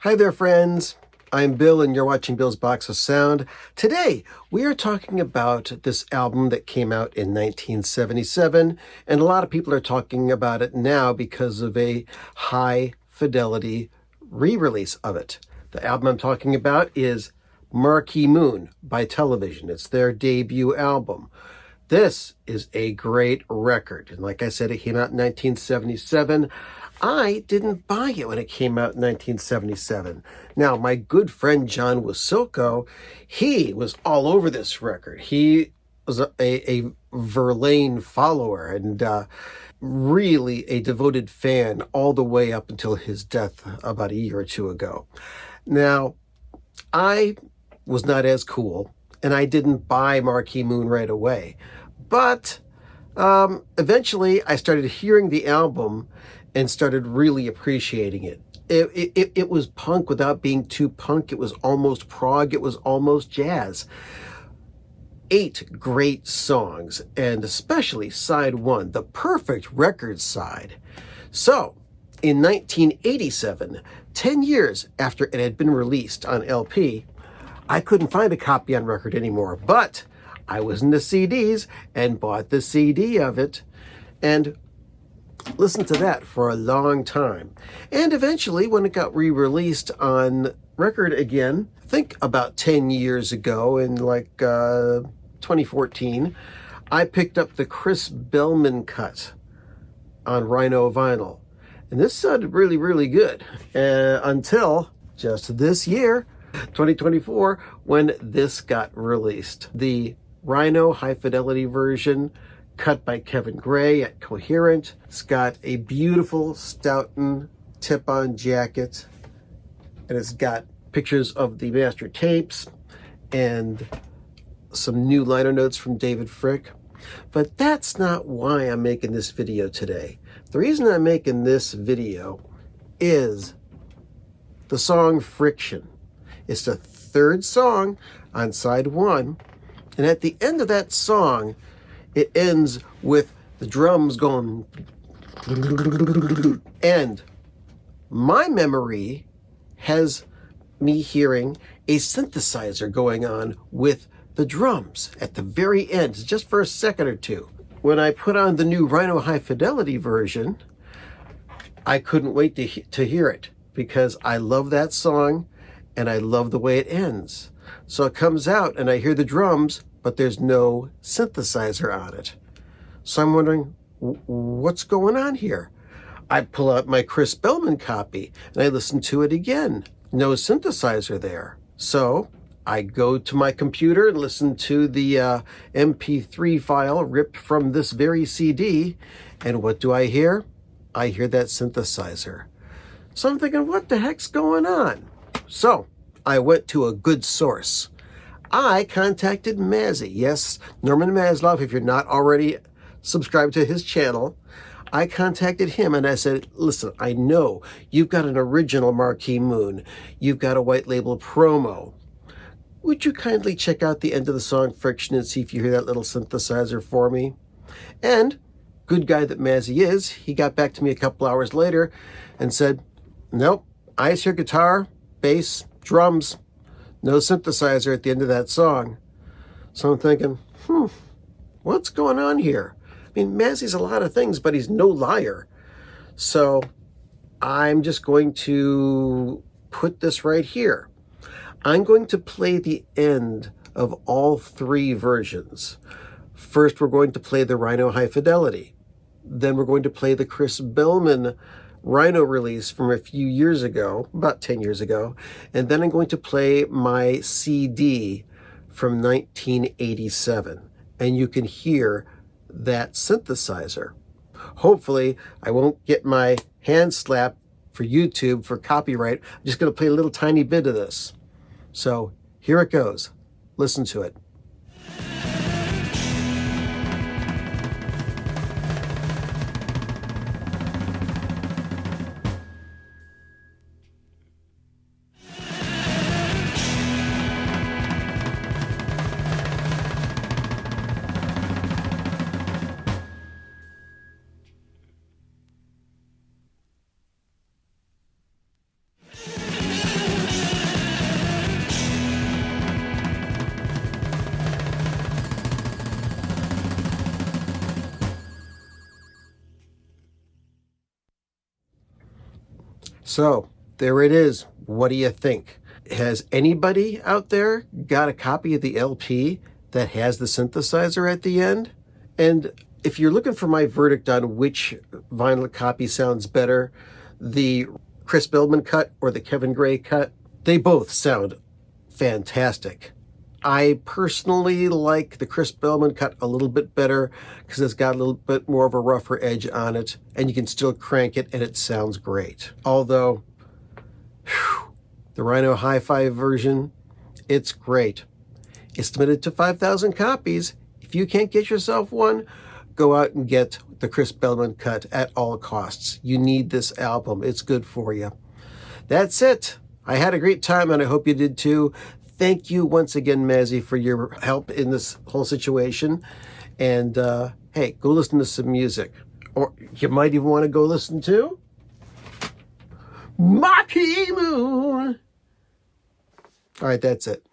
Hi there, friends. I'm Bill, and you're watching Bill's Box of Sound. Today, we are talking about this album that came out in 1977, and a lot of people are talking about it now because of a high-fidelity re-release of it. The album I'm talking about is Marquee Moon by Television. It's their debut album. This is a great record, and like I said, it came out in 1977. I didn't buy it when it came out in 1977. Now, my good friend John Wasilko, he was all over this record. He was a Verlaine follower and really a devoted fan all the way up until his death about a year or two ago. Now, I was not as cool, and I didn't buy Marquee Moon right away. But eventually, I started hearing the album and started really appreciating it. It was punk without being too punk. It was almost prog. It was almost jazz. 8 great songs, and especially side 1, the perfect record side. So, in 1987, 10 years after it had been released on LP, I couldn't find a copy on record anymore, but I was into CDs and bought the CD of it and listened to that for a long time. And eventually, when it got re-released on record again, I think about 10 years ago in 2014, I picked up the Chris Bellman cut on Rhino vinyl. And this sounded really, really good until just this year, 2024, when this got released. The Rhino Hi-Fidelity version, cut by Kevin Gray at Coherent. It's got a beautiful Stoughton tip-on jacket, and it's got pictures of the master tapes and some new liner notes from David Frick. But that's not why I'm making this video today. The reason I'm making this video is the song Friction. It's the 3rd song on side 1, and at the end of that song, it ends with the drums going, and my memory has me hearing a synthesizer going on with the drums at the very end, just for a second or two. When I put on the new Rhino Hi-Fidelity version, I couldn't wait to hear it because I love that song and I love the way it ends. So it comes out and I hear the drums, but there's no synthesizer on it. So I'm wondering, what's going on here? I pull out my Chris Bellman copy and I listen to it again. No synthesizer there. So I go to my computer and listen to the MP3 file ripped from this very CD. And what do I hear? I hear that synthesizer. So I'm thinking, what the heck's going on? So I went to a good source. I contacted Mazzy. Yes, Norman Maslow, if you're not already subscribed to his channel, I contacted him and I said, listen, I know you've got an original Marquee Moon. You've got a white label promo. Would you kindly check out the end of the song Friction and see if you hear that little synthesizer for me? And, good guy that Mazzy is, he got back to me a couple hours later and said, nope, I just hear guitar, bass, drums, no synthesizer at the end of that song. So I'm thinking, what's going on here? I mean, Mazzy's a lot of things, but he's no liar. So I'm just going to put this right here. I'm going to play the end of all 3 versions. First, we're going to play the Rhino Hi-Fidelity. Then we're going to play the Chris Bellman Rhino release from a few years ago, about 10 years ago. And then I'm going to play my CD from 1987. And you can hear that synthesizer. Hopefully, I won't get my hand slapped for YouTube for copyright. I'm just going to play a little tiny bit of this. So here it goes. Listen to it. So there it is. What do you think? Has anybody out there got a copy of the LP that has the synthesizer at the end? And if you're looking for my verdict on which vinyl copy sounds better, the Chris Billman cut or the Kevin Gray cut, they both sound fantastic. I personally like the Chris Billman cut a little bit better because it's got a little bit more of a rougher edge on it, and you can still crank it and it sounds great. Although, the Rhino Hi-Fi version, it's great. It's limited to 5,000 copies. If you can't get yourself one, go out and get the Chris Billman cut at all costs. You need this album. It's good for you. That's it. I had a great time, and I hope you did too. Thank you once again, Mazzy, for your help in this whole situation. And hey, go listen to some music. Or you might even want to go listen to Marquee Moon. All right, that's it.